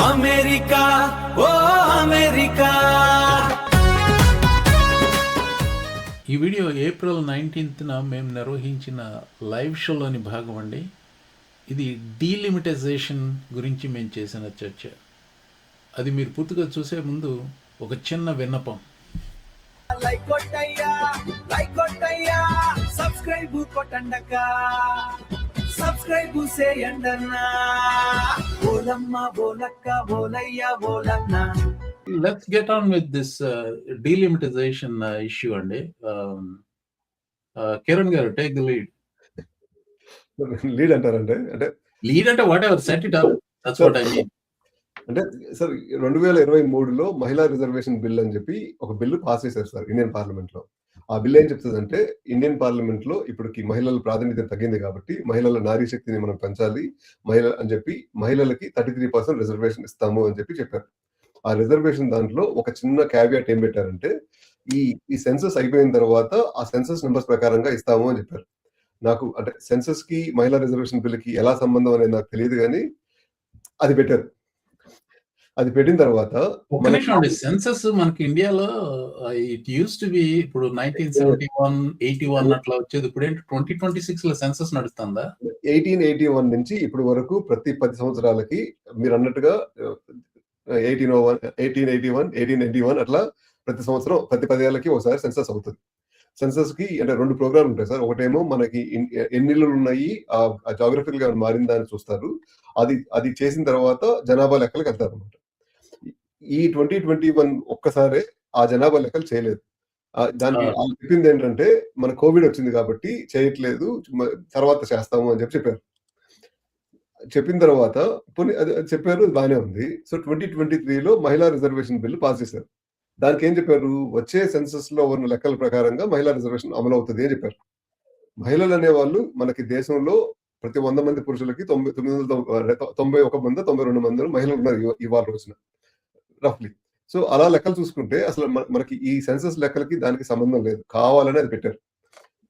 America ఓ America. ఈ video April 19న మేము నిర్వహించిన లైవ్ షోలోని భాగం అండి. ఇది డీలిమిటైజేషన్ గురించి మేము చేసిన చర్చ. అది మీరు పూర్తిగా చూసే ముందు ఒక చిన్న విన్నపం. లైక్ కొట్టయ్యా, లైక్ కొట్టయ్యా, సబ్స్క్రైబ్ కొట్టండక్కా, సబ్స్క్రైబ్ చేయండన్నా. బోలమ్మ బోలక్క బోలయ్య బోలన్న. Let's get on with this delimitation issue అండి. కిరణ్ గారు, టేక్ ది లీడ్. లీడ్ అంటారంటే అంటే లీడ్ అంటే what ever, set it up, that's what I mean. అంటే సార్ 2023లో మహిళా రిజర్వేషన్ బిల్ అని చెప్పి ఒక బిల్లు పాస్ చేశారు సార్ ఇండియన్ పార్లమెంట్ లో. ఆ బిల్ ఏం చెప్తుందంటే, ఇండియన్ పార్లమెంట్ లో ఇప్పటికి మహిళల ప్రాతినిధ్యం తగ్గింది కాబట్టి మహిళల నారీ శక్తిని మనం పెంచాలి మహిళ అని చెప్పి మహిళలకి 33% రిజర్వేషన్ ఇస్తాము అని చెప్పారు. ఆ రిజర్వేషన్ దాంట్లో ఒక చిన్న క్యావియాట్ ఏం పెట్టారంటే, ఈ సెన్సస్ అయిపోయిన తర్వాత ఆ సెన్సస్ నెంబర్స్ ప్రకారంగా ఇస్తాము అని చెప్పారు. నాకు అంటే సెన్సస్ కి మహిళా రిజర్వేషన్ బిల్ కి ఎలా సంబంధం అనేది నాకు తెలియదు, కానీ అది పెట్టారు. అది పెట్టిన తర్వాత సెన్సస్ మనకి ఇండియాలో ఇట్ యూస్ టు బి ఇప్పుడు 1971, 81 అట్లా వచ్చేది. ఇప్పుడు ఏంటి 2026 లో సెన్సస్ నడుస్తుందా? 1881 నుంచి ఇప్పుడు వరకు ప్రతి 10 సంవత్సరాలకి మీరు అన్నట్టుగా 1801, 1881, 1891 అట్లా ప్రతి సంవత్సరం ప్రతి 10 ఏళ్ళకి ఒకసారి సెన్సస్ అవుతుంది. సెన్సస్ కి అంటే 2 ప్రోగ్రామ్ ఉంటాయి సార్. ఒకటేమో మనకి ఎన్ని ఇళ్ళు ఉన్నాయి, ఆ జాగ్రఫికల్ గా మారిందా అని చూస్తారు. అది చేసిన తర్వాత జనాభా లెక్కలకు వెళ్తారు అనమాట. ఈ 2021 ఒక్కసారే ఆ జనాభా లెక్కలు చేయలేదు. దానికి చెప్పింది ఏంటంటే, మన కోవిడ్ వచ్చింది కాబట్టి చేయట్లేదు, తర్వాత చేస్తాము అని చెప్పారు. చెప్పిన తర్వాత అది చెప్పారు, బాగానే ఉంది. సో 2023లో మహిళా రిజర్వేషన్ బిల్లు పాస్ చేశారు. దానికి ఏం చెప్పారు, వచ్చే సెన్సస్ లో ఉన్న లెక్కల ప్రకారంగా మహిళా రిజర్వేషన్ అమలు అవుతుంది అని చెప్పారు. మహిళలు అనేవాళ్ళు మనకి దేశంలో ప్రతి 100 మంది పురుషులకి 991 మంది 92 మంది మహిళలు ఉన్నారు ఇవాళ రోజున రఫ్లీ. సో అలా లెక్కలు చూసుకుంటే అసలు మనకి ఈ సెన్సస్ లెక్కలకి దానికి సంబంధం లేదు, కావాలని అది పెట్టారు.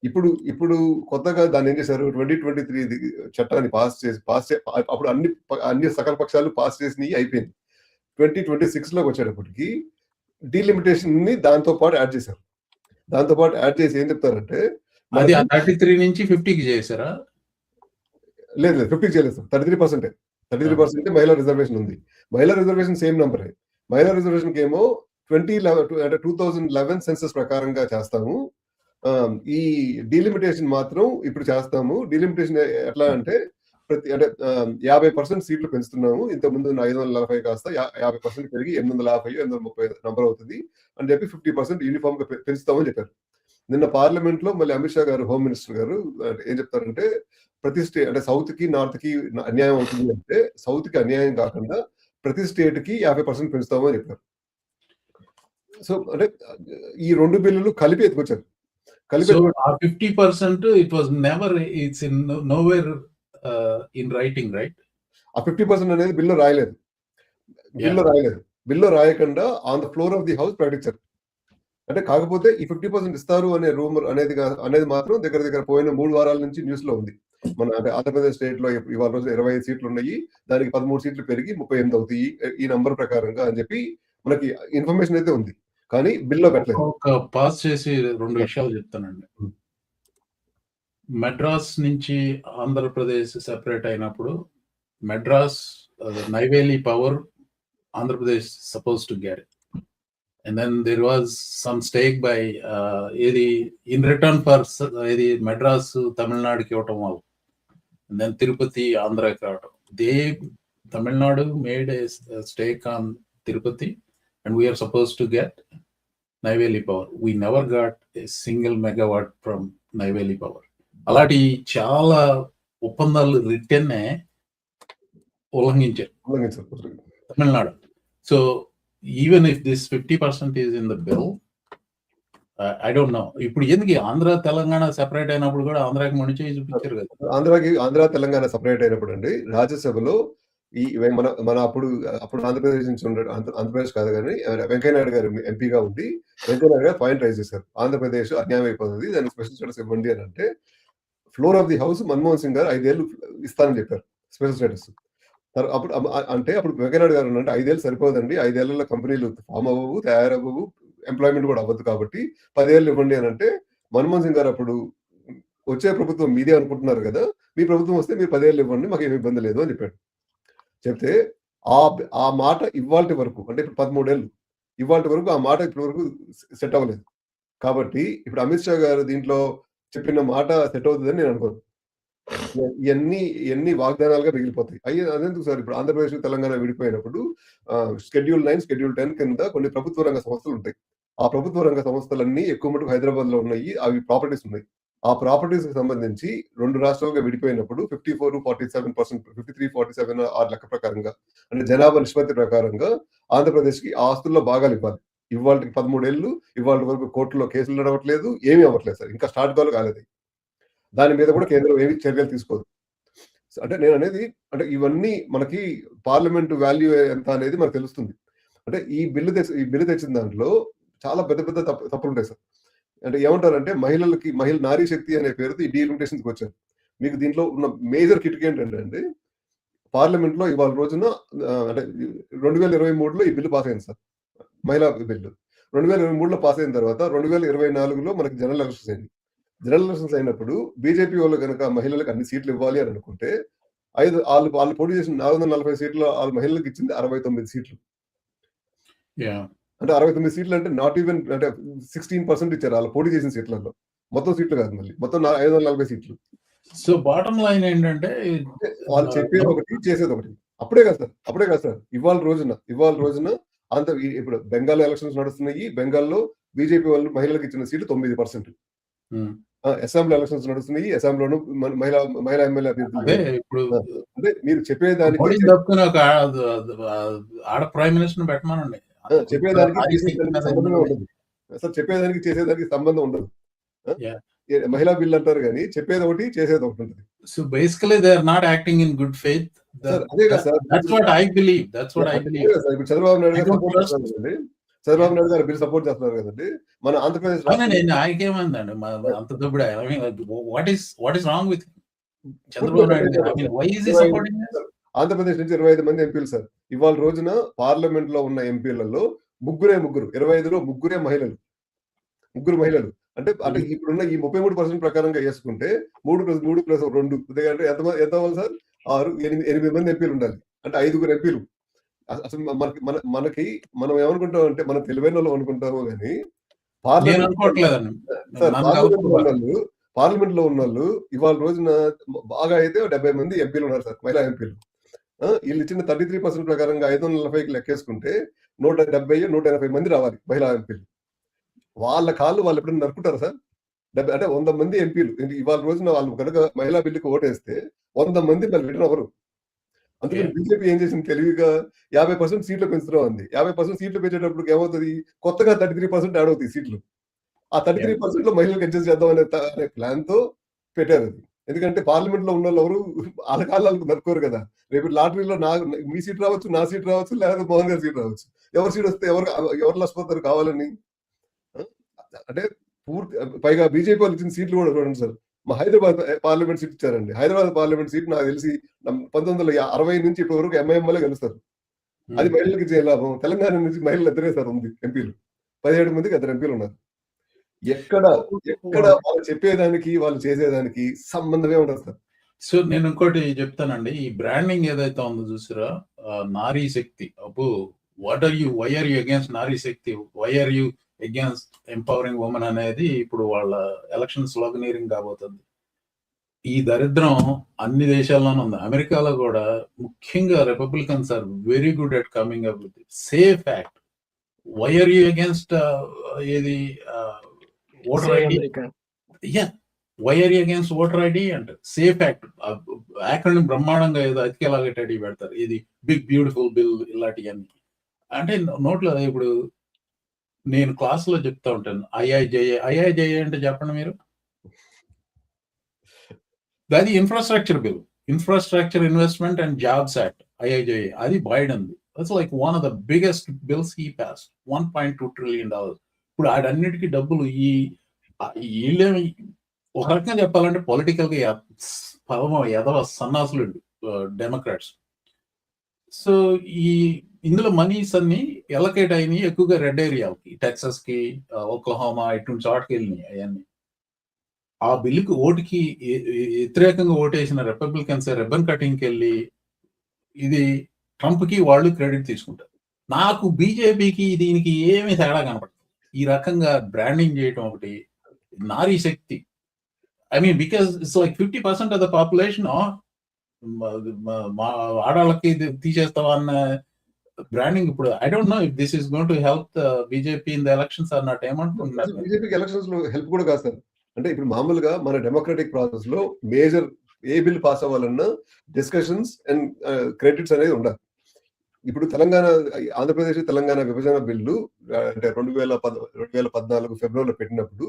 ఇప్పుడు కొత్తగా దాన్ని ఏం చేశారు, 2023 చట్టాన్ని పాస్ చేసి అప్పుడు అన్ని సకల పక్షాలు పాస్ చేసినవి అయిపోయింది. 2026లోకి వచ్చేటప్పటికి డీలిమిటేషన్ ని దాంతో పాటు యాడ్ చేశారు. దాంతో పాటు యాడ్ చేసి ఏం చెప్తారంటే, 33 నుంచి 50కి చేశారా? లేదు 50కి చేయలేదు సార్. 33% మహిళా రిజర్వేషన్ ఉంది. మహిళా రిజర్వేషన్ సేమ్ నంబరే. మహిళా రిజర్వేషన్ కి ఏమో 2011 సెన్సస్ ప్రకారంగా చేస్తాము. ఈ డీలిమిటేషన్ మాత్రం ఇప్పుడు చేస్తాము. డీలిమిటేషన్ ఎట్లా అంటే, అంటే 50% సీట్లు పెంచుతున్నాము. ఇంతకుముందు 540 కాస్త 50% పెరిగి 850, 830 నంబర్ అవుతుంది అని చెప్పి 50% యూనిఫామ్ గా పెంచుతామని చెప్పారు. నిన్న పార్లమెంట్ లో మళ్ళీ అమిత్ షా గారు, హోమ్ మినిస్టర్ గారు ఏం చెప్తారంటే, ప్రతి స్టేట్ అంటే సౌత్ కి నార్త్ కి అన్యాయం అవుతుంది అంటే, సౌత్ కి అన్యాయం కాకుండా ప్రతి స్టేట్ కి 50% పెంచుతాము అని చెప్పారు. సో అంటే ఈ 2 బిల్లులు కలిపి ఎత్తుకొచ్చారు. 50% it was never, it's in nowhere in writing, right? ఆ 50% అనేది బిల్లు రాయలేదు. బిల్లు రాయకుండా on the floor of the house ప్రకటించారు. అంటే కాకపోతే ఈ 50% ఇస్తారు అనే రూమర్ అనేది మాత్రం దగ్గర పోయిన 3 వారాల నుంచి న్యూస్ లో ఉంది. మన అంటే ఆంధ్రప్రదేశ్ స్టేట్ లో ఇవాళ రోజు 25 సీట్లు ఉన్నాయి, దానికి 13 సీట్లు పెరిగి 38 అవుతాయి ఈ నంబర్ ప్రకారంగా అని చెప్పి మనకి ఇన్ఫర్మేషన్ అయితే ఉంది, కానీ బిల్లో పెట్టలేదు. ఒక పాస్ చేసి 2 విషయాలు చెప్తానండి. మెడ్రాస్ నుంచి ఆంధ్రప్రదేశ్ సెపరేట్ అయినప్పుడు Madras Neyveli power Andhra Pradesh suppose to get, and then there was some stake by in return for Madras Tamil Nadu ki ivatam vallu, and then Tirupati Andhra ki ivatam. Tamil Nadu made a stake on Tirupati and we are supposed to get Neyveli power. We never got a single megawatt from Neyveli power. అలాంటి చాలా ఒప్పందాలు return ఉల్లంఘించారు Tamil Nadu. So even if this 50% is in the bill, I don't know. ఇప్పుడు ఎందుకు Andhra Telangana separate అయినప్పుడు కూడా ఆంధ్రాకి మణి చేయి చూపించారు కదా. ఆంధ్ర తెలంగాణ సెపరేట్ అయినప్పుడు అండి, రాజ్యసభలో మన అప్పుడు ఆంధ్రప్రదేశ్ నుంచి ఆంధ్రప్రదేశ్ కాదు కానీ వెంకయ్యనాయుడు గారు ఎంపీగా ఉండి వెంకయ్యనాయుడు గారు పాయింట్ రైజ్ చేశారు, ఆంధ్రప్రదేశ్ అన్యాయం అయిపోతుంది, దానికి స్పెషల్ స్టేటస్ ఇవ్వండి అని. అంటే floor of the house Manmohan Singh గారు 5 ఏళ్ళు ఇస్తానని చెప్పారు స్పెషల్ స్టేటస్. అప్పుడు అంటే అప్పుడు వెంకయ్యనాయుడు గారు అంటే 5 ఏళ్ళు సరిపోదండి. 5 ఏళ్లలో కంపెనీలు ఫార్మ్ అవ్వవు, తయారవ్వవు, ఎంప్లాయ్‌మెంట్ కూడా అవ్వదు కాబట్టి 10 ఏళ్ళు ఇవ్వండి అనంటే, మన్మోహన్ సింగ్ గారు అప్పుడు వచ్చే ప్రభుత్వం మీదే అనుకుంటున్నారు గదా! మీ ప్రభుత్వం వస్తే మీరు 10 ఏళ్ళు ఇవ్వండి. మాకేమి ఇబ్బంది లేదు అని చెప్పాడు. చెప్తే ఆ మాట ఇవాల్టి వరకు అంటే ఇప్పుడు 13 ఏళ్ళు. ఇవాల్టి వరకు ఆ మాట ఇప్పటి వరకు సెట్ అవ్వలేదు. కాబట్టి ఇప్పుడు అమిత్ షా గారు దీంట్లో చెప్పిన మాట సెట్ అవుతదని నేను అనుకోను. ఇయన్నీ వాగ్దానాలుగా మిగిలిపోతాయి. అదెందుకు సార్ ఇప్పుడు ఆంధ్రప్రదేశ్, తెలంగాణ విడిపోయినప్పుడు షెడ్యూల్ 9, షెడ్యూల్ 10 కింద కొన్ని ప్రభుత్వ రంగ సంస్థలుంటాయి. ఆ ప్రభుత్వ రంగ సంస్థలన్నీ ఎక్కువ మటుకు హైదరాబాద్‌లో ఉన్నాయి. అవి ప్రాపర్టీస్ ఉన్నాయి. ఆ ప్రాపర్టీస్‌కి సంబంధించి 2 రాష్ట్రాలుగా విడిపోయినప్పుడు 54-47%, 53-47 ఆ లెక్క ప్రకారంగా అంటే జనాభా నిష్పత్తి ప్రకారంగా ఆంధ్రప్రదేశ్‌కి ఆ ఆస్తుల్లో భాగాలివ్వాలి. ఇవాల్టికి 13 ఏళ్ళు ఇవాల్టి వరకు కోర్టులో కేసులు నడవట్లేదు. ఏమీ అవ్వట్లేదు సార్. ఇంకా స్టార్ట్ కూడా కాలేదు. దాని మీద కూడా కేంద్రం ఏమి చర్యలు తీసుకోదు. అంటే నేననేది అంటే ఇవన్నీ మనకి పార్లమెంట్ వాల్యూ ఎంత అనేది మనకు తెలుస్తుంది. అంటే ఈ బిల్లు తెచ్చిన దాంట్లో చాలా పెద్ద పెద్ద తప్పులుంటాయి సార్. అంటే ఏమంటారంటే నారీ శక్తి అనే పేరుతో ఈ డీలిమిటేషన్స్‌కొచ్చారు. మీకు దీంట్లో ఉన్న మేజర్ కిటికీ ఏంటంటే అండి, పార్లమెంట్‌లో ఇవాళ రోజున అంటే 2023లో ఈ బిల్లు పాస్ అయింది సార్. మహిళా బిల్లు. 2023లో పాస్ అయిన తర్వాత 2024లో మనకి జనరల్ ఎలక్షన్స్ అయింది. జనరల్ ఎలక్షన్స్ అయినప్పుడు బీజేపీ వాళ్ళు గనక మహిళలకు అన్ని సీట్లు ఇవ్వాలి అని అనుకుంటే, వాళ్ళు పోటీ చేసిన 440 సీట్ల మహిళలకు ఇచ్చింది 69 సీట్లు. యాహ్! అంటే 69 సీట్లు అంటే నాట్ ఈవెన్ అంటే 16% ఇచ్చారు వాళ్ళు పోటీ చేసిన సీట్లలో. మొత్తం సీట్లు కాదు మళ్ళీ. మొత్తం 540 సీట్లు. సో బాటమ్ లైన్ ఏంటంటే అంటే వాళ్ళు చెప్పేది ఒకటి, చేసేది ఒకటి. అప్పుడే కాదు సార్. ఇవాళ రోజున ఇప్పుడు బెంగాల్ ఎలక్షన్స్ నడుస్తున్నాయి. బెంగాల్‌లో బీజేపీ వాళ్ళు మహిళలకు ఇచ్చిన సీట్లు 9%. అస్సాంలో ఎలక్షన్స్ నడుస్తున్నాయి. అస్సాంలోను మహిళా ఎమ్మెల్యే అదే అభ్యర్థులు. ఇప్పుడు అంటే మీరు చెప్పేదానికి మోడీ తప్పుకుని ఒక ఆడ ప్రైమ్ మినిస్టర్‌ని పెట్టమనండి. చెప్పేదానికి నారీ శక్తి చేసేదానికి మీద సంబంధమే ఎందుకు? ఉండదు. అసలు చెప్పేదానికి చేసేదానికి సంబంధం ఉండదు. యాహ్! మహిళా బిల్ అంటారు గానీ చెప్పేది ఒకటి, చేసేది ఒకటి ఉంటది. So basically they are not acting in good faith. Sir అదే కదా sir. That's what I believe. అదే కదా సార్. ఇప్పుడు చంద్రబాబు నాయుడు I గారు don't సపోర్ట్ trust. చేస్తున్నారు కదండీ. చంద్రబాబు నాయుడు గారు బిల్ సపోర్ట్ చేస్తున్నారు కదండీ. మన ఆంధ్రప్రదేశ్ అవునండి. ఆయనకేమైందండి? అంత దొబ్బుడా? I mean what is wrong with Chandrababu Naidu గారు? I mean why is he supporting this? Andhra Pradesh నుంచి 25 మంది ఎంపీలు సార్. ఇవాళ రోజున పార్లమెంట్‌లో ఉన్న ఎంపీలలో ముగ్గురు. 25లో ముగ్గురే మహిళలు. ముగ్గురు మహిళలు. అంటే ఇప్పుడున్న ఈ 33% ప్రకారంగా యేసుకుంటే 3+3+2 అంటే ఎంత అవ్వాలి సార్? 6, 8 మంది ఎంపీలు ఉండాలి. అంటే 5 ఎంపీలు. అసలు మనకి మనం ఏమనుకుంటాం అంటే మనం తెలివైనోళ్ళం అనుకుంటామో గాని నేను అనుకోవట్లేదండి. సార్ నన్ను కలుపుకోవాలి. పార్లమెంట్‌లో ఉన్నోళ్ళు ఇవాళ రోజున బాగా అయితే 70 మంది ఎంపీలు ఉన్నారు సార్. మహిళా ఎంపీలు. ఈళ్ళు ఇచ్చిన 33% ప్రకారంగా 540కి లెక్కేసుకుంటే 170, 180 మంది రావాలి మహిళా ఎంపీలు. వాళ్ళ కాళ్ళు వాళ్ళు ఎప్పుడైనా నరుక్కుంటారా సార్? అంటే 100 మంది ఎంపీలు. ఇవాళ రోజున వాళ్ళు గనక మహిళా బిల్లుకి ఓటేస్తే 100 మంది మరి రిటర్న్ అవ్వరు. అందుకని బీజేపీ ఏం చేసింది తెలివిగా 50% సీట్లు పెంచుతున్నాం అంది. 50% సీట్లు పెంచేటప్పటికి ఏమవుతది? కొత్తగా 33% యాడ్ అవుతాయి సీట్లు. ఆ 33%లో మహిళలకు అడ్జస్ట్ చేద్దాం అనే ప్లాన్‌తో పెట్టారది. ఎందుకంటే పార్లమెంట్‌లో ఉన్నోళ్ళు ఎవరు ఆళ్ళ కాళ్ళు ఆళ్ళకి నరుక్కోరు కదా! రేపు లాటరీలో మీ సీట్ రావచ్చు, నా సీట్ రావచ్చు, లేకపోతే మోహన్ గారి సీట్ రావచ్చు. ఎవరి సీట్ వస్తే ఎవరు నష్టపోతారు కావాలని? అంటే పైగా బీజేపీ వాళ్ళు ఇచ్చిన సీట్లు కూడా చూడండి సార్. మా హైదరాబాద్ పార్లమెంట్ సీట్ ఇచ్చారండి. హైదరాబాద్ పార్లమెంట్ సీట్ నాకు తెలిసి 1960 నుంచి ఇప్పటి వరకు ఎంఐఎంఎల్ఏ గెలుస్తారు. అది మహిళలకు ఇచ్చే లాభం. తెలంగాణ నుంచి మహిళలు ఇద్దరే సార్ ఉంది ఎంపీలు. 17 మందికి 2 ఎంపీలు ఉన్నారు. ఎక్కడ వాళ్ళు చెప్పేదానికి, వాళ్ళు చేసేదానికి సంబంధమే ఉండదు సార్. సో నేను ఇంకోటి చెప్తానండి. ఈ బ్రాండింగ్ ఏదైతే ఉందో చూసారా? నారీ శక్తి. అబ్బో! Why are you against Nari Shakti? Why are you against empowering women అనేది ఇప్పుడు వాళ్ళ ఎలక్షన్ స్లోగనీరింగ్ కాబోతుంది. ఈ దరిద్రం అన్ని దేశాల్లోనూ ఉంది. అమెరికాలో కూడా ముఖ్యంగా Republicans are very good at coming up with SAFE Act. Why are you against ఏది voter ID? Why are you against voter ID అంటే సేఫ్ యాక్ట్. యాక్ట్ బ్రహ్మాండంగా ఏదో అతికేలాగేటట్టు పెడతారు. ఇది బిగ్ బ్యూటిఫుల్ బిల్ ఇలాంటివన్నీ. అంటే నోట్లో ఇప్పుడు నేను క్లాస్‌లో చెప్తా ఉంటాను. ఐఐజేఏ అంటే చెప్పండి మీరు? అది infrastructure bill. Infrastructure investment and jobs act IIJA. అది బైడెన్‌ది. That's like one of the biggest bills he passed. $1.2 trillion. ఇప్పుడు ఆడన్నిటికి డబ్బులు ఈళ్ళేమి ఒక రకంగా చెప్పాలంటే పొలిటికల్‌గా ఎదవ సన్నాసులు డెమోక్రాట్స్. సో ఈ ఇందులో మనీస్ అన్ని ఎలకేట్ అయినాయి ఎక్కువగా రెడ్ ఏరియాకి, టెక్సస్ కి, ఓక్లహోమా ఇటువంటి చోటకి వెళ్ళినాయి అవన్నీ. ఆ బిల్లుకి ఓటుకి వ్యతిరేకంగా ఓటేసిన రిపబ్లికన్స్ రిబ్బన్ కటింగ్కి వెళ్ళి ఇది ట్రంప్ కి వాళ్ళు క్రెడిట్ తీసుకుంటారు. నాకు బీజేపీకి దీనికి ఏమీ తేడా కనపడదు. ఈ రకంగా బ్రాండింగ్ చేయటం ఒకటి, Nari Shakti. I mean because it's like 50% of the population మా ఆడవాళ్ళకి తీసేస్తావా అన్న బ్రాండింగ్. ఇప్పుడు I don't know if this is going to help BJP in the elections or not. ఏమంటున్నారు? బీజేపీకి ఎలక్షన్స్ లో హెల్ప్ కూడా కాదు సార్. అంటే ఇప్పుడు మామూలుగా మన డెమోక్రటిక్ ప్రాసెస్ లో మేజర్ ఏ బిల్ పాస్ అవ్వాలన్నా డిస్కషన్స్ అండ్ క్రెడిట్స్ అనేది ఉండాలి. ఇప్పుడు ఆంధ్రప్రదేశ్ తెలంగాణ విభజన బిల్లు అంటే 2014 ఫిబ్రవరిలో పెట్టినప్పుడు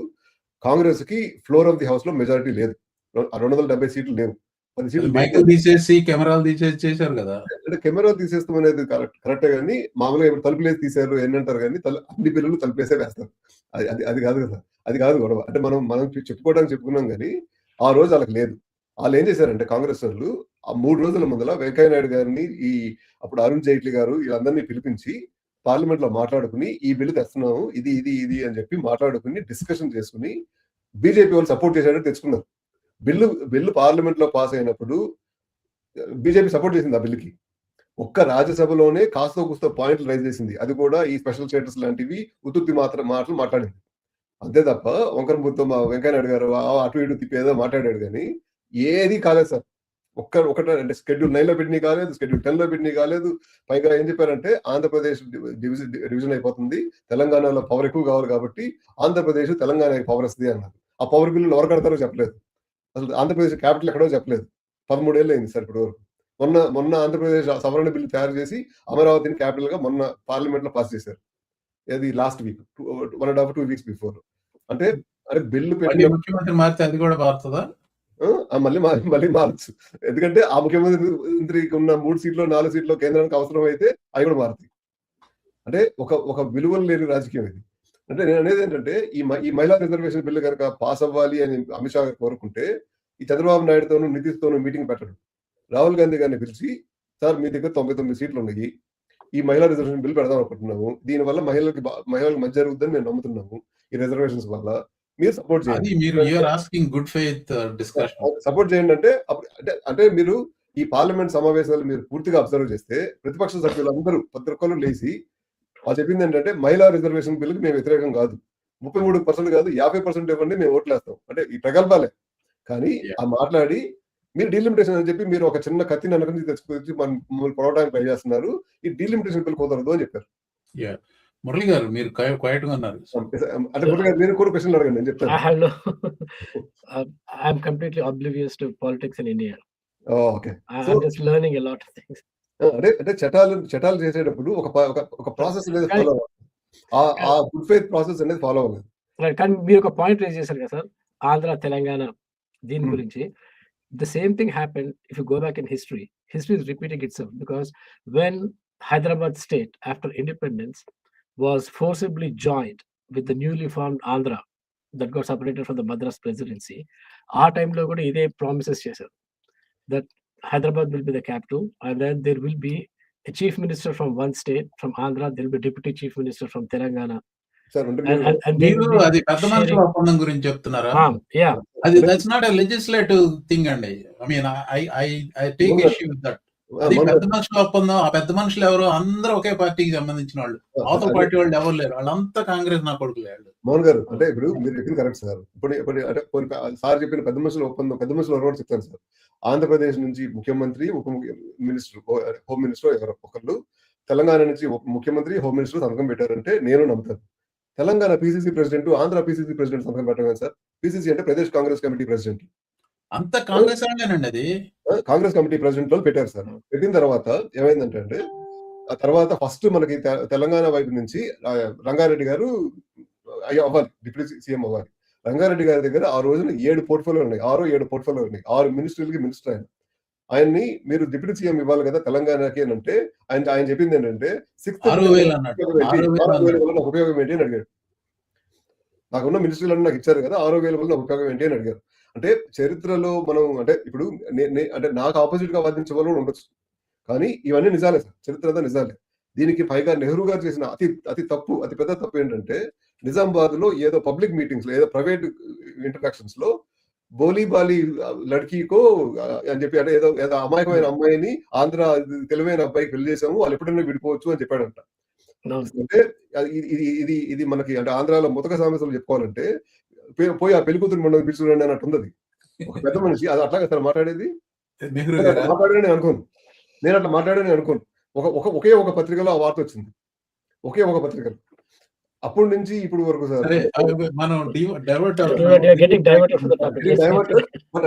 కాంగ్రెస్ కి ఫ్లోర్ ఆఫ్ ది హౌస్ లో మెజారిటీ లేదు. 270 సీట్లు లేవు. 10 సీట్లు మైకులు తీసేసి కెమెరాలు తీసేసి చేశారు కదా. అంటే కెమెరా తీసేస్తాం అనేది కరెక్టే కానీ మామూలుగా ఇప్పుడు తలుపులేసి తీశారు ఏంటంటారు కానీ అన్ని బిల్లులు తలుపులేసే వేస్తారు. అది కాదు కదా, అది కాదు గొడవ. అంటే మనం చెప్పుకోవడానికి చెప్పుకున్నాం కానీ ఆ రోజు వాళ్ళకి లేదు. వాళ్ళు ఏం చేశారంటే కాంగ్రెస్ వాళ్ళు ఆ 3 రోజుల ముందర వెంకయ్య నాయుడు గారిని, అప్పుడు అరుణ్ జైట్లీ గారు వీళ్ళందరినీ పిలిపించి పార్లమెంట్ లో మాట్లాడుకుని ఈ బిల్లు తెస్తున్నాము ఇది ఇది ఇది అని చెప్పి మాట్లాడుకుని డిస్కషన్ చేసుకుని బీజేపీ వాళ్ళు సపోర్ట్ చేసేటట్టు తెచ్చుకున్నారు. బిల్లు పార్లమెంట్ లో పాస్ అయినప్పుడు బీజేపీ సపోర్ట్ చేసింది ఆ బిల్లుకి. ఒక్క రాజ్యసభలోనే కాస్తో కూస్తో పాయింట్లు రైజ్ చేసింది. అది కూడా ఈ స్పెషల్ స్టేటస్ లాంటివి ఉత్తుత్తి మాటలు మాట్లాడింది. అంతే తప్ప వంకరబుత్తో మా వెంకయ్య నాయుడు గారు అటు ఇటు తిప్పేదో మాట్లాడాడు కానీ ఏది కాలేదు సార్. ఒకటే అంటే షెడ్యూల్ 9 లో పెట్టినవి కాలేదు, షెడ్యూల్ 10 లో పెట్టినవి కాలేదు. పైగా ఏం చెప్పారంటే ఆంధ్రప్రదేశ్ డివిజన్ అయిపోతుంది, తెలంగాణలో పవర్ ఎక్కువ కావాలి కాబట్టి ఆంధ్రప్రదేశ్ తెలంగాణకి పవర్ వస్తుంది అన్నారు. ఆ పవర్ బిల్లులు ఎవరు కడతారో చెప్పలేదు. అసలు ఆంధ్రప్రదేశ్ క్యాపిటల్ ఎక్కడో చెప్పలేదు. 13 ఏళ్ళు అయింది సార్ ఇప్పటి వరకు. మొన్న ఆంధ్రప్రదేశ్ సవరణ బిల్లు తయారు చేసి అమరావతిని క్యాపిటల్ గా మొన్న పార్లమెంట్ లో పాస్ చేశారు. అది లాస్ట్ వీక్ 1.5-2 వీక్స్ బిఫోర్. అంటే బిల్లు పెట్టి ముఖ్యమంత్రి మారితే అది కూడా మారుతుందా? మళ్ళీ మారచ్చు. ఎందుకంటే ఆ ముఖ్యమంత్రికి ఉన్న 3 సీట్లు 4 సీట్లు కేంద్రానికి అవసరం అయితే అవి కూడా మారుతాయి. అంటే ఒక విలువలు లేని రాజకీయం ఇది. అంటే నేను అనేది ఏంటంటే ఈ మహిళా రిజర్వేషన్ బిల్లు కనుక పాస్ అవ్వాలి అని అమిత్ షా గారు కోరుకుంటే ఈ చంద్రబాబు నాయుడుతోనూ నితీష్తోనూ మీటింగ్ పెట్టడు. రాహుల్ గాంధీ గారిని పిలిచి సార్ మీ దగ్గర 99 సీట్లు ఉన్నాయి, ఈ మహిళా రిజర్వేషన్ బిల్ పెడదాం అనుకుంటున్నాము, దీనివల్ల మహిళలకు మంచి జరుగుతుందని మేము నమ్ముతున్నాము, ఈ రిజర్వేషన్స్ వల్ల మీరు సపోర్ట్ చేయండి. సపోర్ట్ చేయండి అంటే మీరు ఈ పార్లమెంట్ సమావేశాలు మీరు పూర్తిగా అబ్జర్వ్ చేస్తే ప్రతిపక్ష సభ్యులందరూ ప్రతి ఒక్కరు లేచి వాళ్ళు చెప్పింది ఏంటంటే మహిళా రిజర్వేషన్ బిల్లుకి మేము వ్యతిరేకం కాదు, 33% కాదు 50% ఇవ్వండి మేము ఓట్లేస్తాం. అంటే ఈ ప్రగల్భాలే కానీ ఆ మాట్లాడి మీరు డీలిమిటేషన్ అని చెప్పి మీరు ఒక చిన్న కత్తిని అనుకుని తెచ్చుకొచ్చి మమ్మల్ని పొడవడానికి ట్రై చేస్తున్నారు. ఈ డీలిమిటేషన్ బిల్ కుదరదు అని చెప్పారు. మురళి గారు మీరు క్వైట్ గా ఉన్నారు. అంటే మురళి గారు మీరు కూడా క్వశ్చన్ అడగండి, నేను చెప్తాను. I'm completely oblivious to politics in India. Okay. I'm just learning a lot of things. అంటే చట్టాలు చేసేటప్పుడు ఒక ప్రాసెస్ అనేది ఫాలో అవ్వాలి. ఆ గుడ్ ఫెయిత్ ప్రాసెస్ అనేది ఫాలో అవ్వాలి. కానీ మీరు ఒక పాయింట్ రేజ్ చేశారు కదా సార్, ఆంధ్ర తెలంగాణ దీని గురించి. The same thing happened if you go back in history. History is repeating itself because when Hyderabad state after independence was forcibly joined with the newly formed Andhra that got separated from the Madras presidency, ఆ టైంలో కూడా ఇదే promises చేశారు that Hyderabad will be the capital and then there will be a chief minister from one state, from Andhra there will be deputy chief minister from Telangana. అది పెద్ద మనుషుల ఒప్పందం గురించి చెప్తున్నారా? అది that's not a legislative thing అండి. I mean I take issue with that. అది పెద్ద మనుషుల ఒప్పందం. ఆ పెద్ద మనుషులు ఎవరు? అందరూ ఒకే పార్టీకి సంబంధించిన వాళ్ళు, అవతల పార్టీ వాళ్ళు ఎవరు లేరు, వాళ్ళంతా కాంగ్రెస్ నా కొడుకులు. మోహన్ గారు అంటే ఇప్పుడు మీరు చెప్పింది కరెక్ట్ సార్. ఇప్పుడు అంటే సార్ చెప్పిన పెద్ద మనుషుల ఒప్పందం, పెద్ద మనుషులు ఎవరు చెప్తాను సార్. ఆంధ్రప్రదేశ్ నుంచి ముఖ్యమంత్రి, ఉప మినిస్టర్, హోమ్ మినిస్టర్ ఎవరో ఒకళ్ళు, తెలంగాణ నుంచి ముఖ్యమంత్రి, హోమ్ మినిస్టర్ సంతకం పెట్టారంటే నేను నమ్ముతాను. Telangana PCC president, Andhra PCC president సంతకం పెట్టడం సార్. పిసిసి అంటే ప్రదేశ్ కాంగ్రెస్ కమిటీ ప్రెసిడెంట్. అంత కాంగ్రెస్ అది కాంగ్రెస్ కమిటీ ప్రెసిడెంట్ వాళ్ళు పెట్టారు సార్. పెట్టిన తర్వాత ఏమైందంటే ఆ తర్వాత ఫస్ట్ మనకి తెలంగాణ వైపు నుంచి రంగారెడ్డి గారు అవ్వాలి, డిప్యూటీ సీఎం అవ్వాలి. రంగారెడ్డి గారి దగ్గర ఆ రోజున 7 పోర్ట్ఫోలియో ఉన్నాయి, 6 పోర్ట్ఫోలియో ఉన్నాయి, 6 మినిస్ట్రీలకి మినిస్టర్ ఆయన. ఆయన్ని మీరు డిప్యూటీ సీఎం ఇవ్వాలి కదా తెలంగాణకి అని అంటే ఆయన చెప్పింది ఏంటంటే 6,000 ఉపయోగం ఏంటి అని అడిగాడు. నాకున్న మినిస్ట్రీలను నాకు ఇచ్చారు కదా, 6,000 వల్ల ఉపయోగం ఏంటి అని అడిగారు. అంటే చరిత్రలో మనం అంటే ఇప్పుడు అంటే నాకు ఆపోజిట్ గా వాదించే వాళ్ళు ఉండొచ్చు, కానీ ఇవన్నీ నిజాలే సార్, చరిత్ర అంతా నిజాలే. దీనికి పైగా నెహ్రూ గారు చేసిన అతి పెద్ద తప్పు ఏంటంటే, నిజామాబాద్ లో ఏదో పబ్లిక్ మీటింగ్స్ లో, ఏదో ప్రైవేట్ ఇంటరాక్షన్స్ లో బోలీ బాలి లడ్కీకో అని చెప్పి, అంటే ఏదో అమాయకమైన అమ్మాయిని ఆంధ్ర తెలివైన అబ్బాయికి పెళ్లి చేసాము, వాళ్ళు ఎప్పుడైనా విడిపోవచ్చు అని చెప్పాడంట. అంటే ఇది మనకి, అంటే ఆంధ్రాలో ముతక సామెతలు చెప్పుకోవాలంటే, పోయి ఆ పెళ్లి కూతురు మనం పిలుచుకురండి అన్నట్టు ఉంది. ఒక పెద్ద మనిషి అది అట్లాగా సార్ మాట్లాడేది. నెహ్రూ నేను అట్లా మాట్లాడానని అనుకోను. ఒకే ఒక పత్రికలో ఆ వార్త వచ్చింది, ఒకే ఒక పత్రికలో. అప్పటి నుంచి ఇప్పుడు వరకు సార్ మనం డైవర్ట్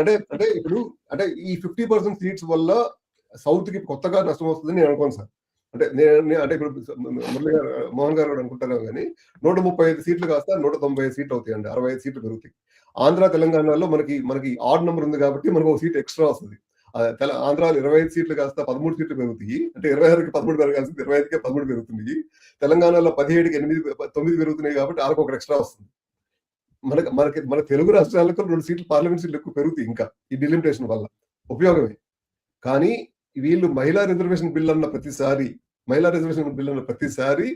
అంటే ఇప్పుడు అంటే ఈ 50% సీట్స్ వల్ల సౌత్ కి కొత్తగా నష్టం వస్తుందని నేను అనుకోను సార్. అంటే అంటే ఇప్పుడు మురళి గారు, మోహన్ గారు అనుకుంటారు కానీ 135 సీట్లు కాస్త 195 సీట్లు అవుతాయండి, 65 సీట్లు పెరుగుతాయి. ఆంధ్ర తెలంగాణలో మనకి ఆడ్ నెంబర్ ఉంది కాబట్టి మనకు ఒక సీట్ ఎక్స్ట్రా వస్తుంది. ఆంధ్రాలో 25 సీట్లు కాస్త 13 సీట్లు పెరుగుతాయి. అంటే 26కి 13 పెరగాల్సింది 25కి 13 పెరుగుతుంది. తెలంగాణలో 17కి 9 పెరుగుతున్నాయి కాబట్టి ఆరకు ఒకటి ఎక్స్ట్రా వస్తుంది. మన తెలుగు రాష్ట్రాలకు 2 సీట్లు పార్లమెంట్ సీట్లు ఎక్కువ పెరుగుతాయి ఇంకా ఈ డిలిమిటేషన్ వల్ల, ఉపయోగమే. కానీ వీళ్ళు మహిళా రిజర్వేషన్ బిల్ అన్న ప్రతిసారి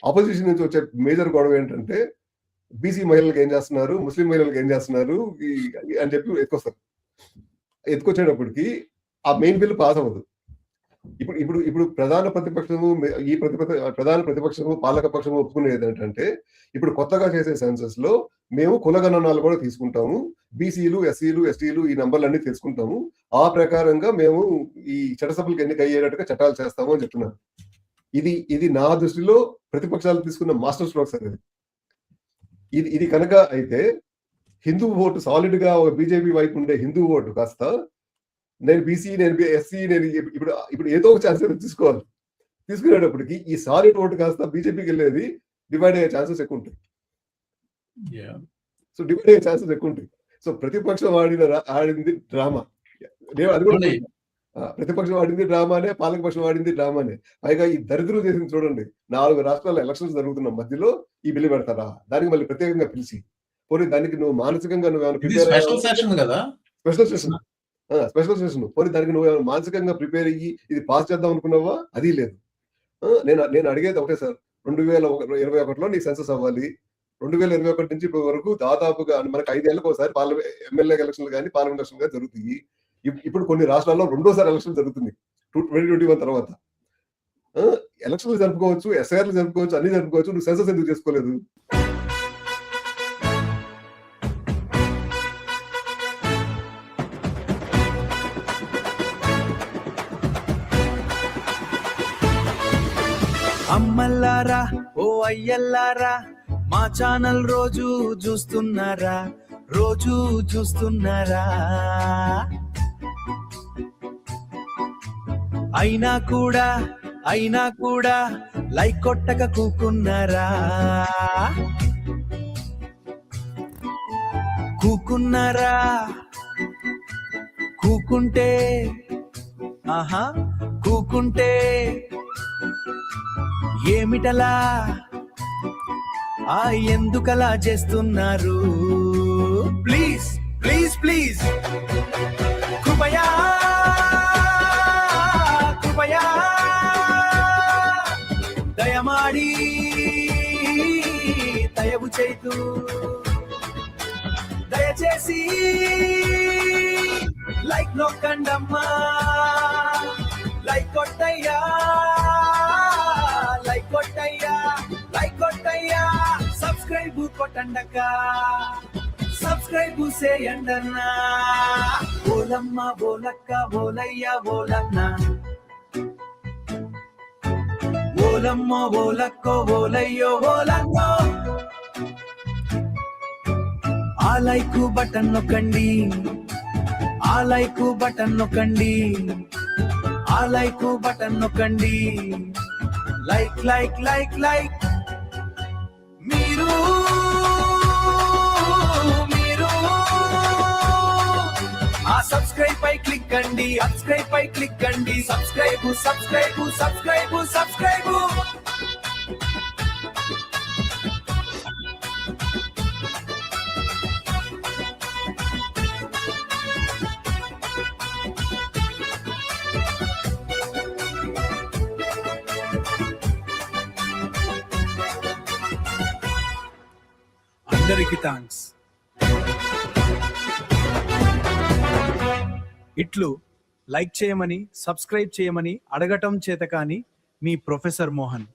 ఆపోజిషన్ నుంచి వచ్చే మేజర్ గొడవ ఏంటంటే, బీసీ మహిళలకు ఏం చేస్తున్నారు, ముస్లిం మహిళలకు ఏం చేస్తున్నారు అని చెప్పి ఎత్తుకొచ్చేటప్పటికి ఆ మెయిన్ బిల్ పాస్ అవ్వదు. ఇప్పుడు ప్రధాన ప్రతిపక్షము పాలక పక్షము ఒప్పుకునేది ఏంటంటే, ఇప్పుడు కొత్తగా చేసే సెన్సస్ లో మేము కులగణనాలు కూడా తీసుకుంటాము, బీసీలు, ఎస్సీలు, ఎస్టీలు ఈ నంబర్లన్నీ తీసుకుంటాము, ఆ ప్రకారంగా మేము ఈ చట్టసభలకు ఎన్నిక అయ్యేటట్టుగా చట్టాలు చేస్తాము అని చెప్తున్నారు. ఇది నా దృష్టిలో ప్రతిపక్షాలు తీసుకున్న మాస్టర్ స్ట్రోక్స్ అనేది. ఇది కనుక అయితే హిందూ ఓటు సాలిడ్ గా ఒక బీజేపీ వైపు ఉండే హిందూ ఓటు కాస్త నేను బీసీ, నేను ఎస్సీ, నేను ఇప్పుడు ఏదో ఒక ఛాన్స్ తీసుకోవాలి. తీసుకునేటప్పటికి ఈ సాలిడ్ ఓటు కాస్త బీజేపీకి వెళ్ళేది డివైడ్ అయ్యే ఛాన్సెస్ ఎక్కువ ఉంటాయి. సో ప్రతిపక్షం ఆడింది డ్రామా. అది కూడా ప్రతిపక్షం ఆడింది డ్రామానే, పాలకపక్షం ఆడింది డ్రామానే. పైగా ఈ దరిద్రం చేసింది చూడండి, 4 రాష్ట్రాల్లో ఎలక్షన్స్ జరుగుతున్న మధ్యలో ఈ బిల్లు పెడతారా, దానికి మళ్ళీ ప్రత్యేకంగా పిలిచి, పోనీ దానికి నువ్వు మానసికంగా స్పెషల్ సెషన్ కదా, స్పెషల్ సెషన్ పోనీ దానికి నువ్వు మానసికంగా ప్రిపేర్ అయ్యి ఇది పాస్ చేద్దాం అనుకున్నావా, అది లేదు. నేను అడిగేది ఒకటే సార్, 2021లో నీ సెన్సస్ అవ్వాలి. 2021 నుంచి ఇప్పటి వరకు దాదాపుగా మనకి 5 ఏళ్ళకి ఒకసారి ఎమ్మెల్యే ఎలక్షన్లు కానీ పార్లమెంట్ ఎలక్షన్లు కానీ జరుగుతాయి. ఇప్పుడు కొన్ని రాష్ట్రాల్లో 2వ ఎలక్షన్ జరుగుతుంది 2021 తర్వాత. ఎలక్షన్లు జరుపుకోవచ్చు, ఎస్ఐఆర్లు జరుపుకోవచ్చు, అన్ని జరుపుకోవచ్చు, నువ్వు సెన్సస్ ఎందుకు చేసుకోలేదు? అమ్మల్లారా ఓ అయ్యల్లారా, మా ఛానల్ రోజు చూస్తున్నారా, అయినా కూడా లైక్ కొట్టక కూకున్నారా, కూకుంటే ఏమిటలా ఎందుకలా చేస్తున్నారు? ప్లీజ్ కృపయా దయమాడి దయవు చేతు, దయచేసి లైక్ నొక్కండమ్మా, లైక్ కొట్టయ్యా, సబ్స్క్రైబ్ కొట్టండక్క, సబ్స్క్రైబ్ చేయండన్నా. ఓలమ్మ ఓలక్క ఓలయ్య ఓలన్న, ఓలమ్మ ఓలక్కో ఓలయ్యో ఓలన్నో. ఆ లైక్ బటన్ నొక్కండి, ఆ లైక్ బటన్ నొక్కండి, ఆ లైక్ బటన్ నొక్కండి. లైక్ లైక్ లైక్ లైక్ మీరు ఆ సబ్స్క్రైబ్ పై క్లిక్ కండి, సబ్స్క్రైబ్ పై క్లిక్ కండి, సబ్స్క్రైబ్. అందరికీ థ్యాంక్స్. ఇట్లు లైక్ చేయమని, సబ్స్క్రైబ్ చేయమని అడగటం చేత కానీ మీ ప్రొఫెసర్ మోహన్.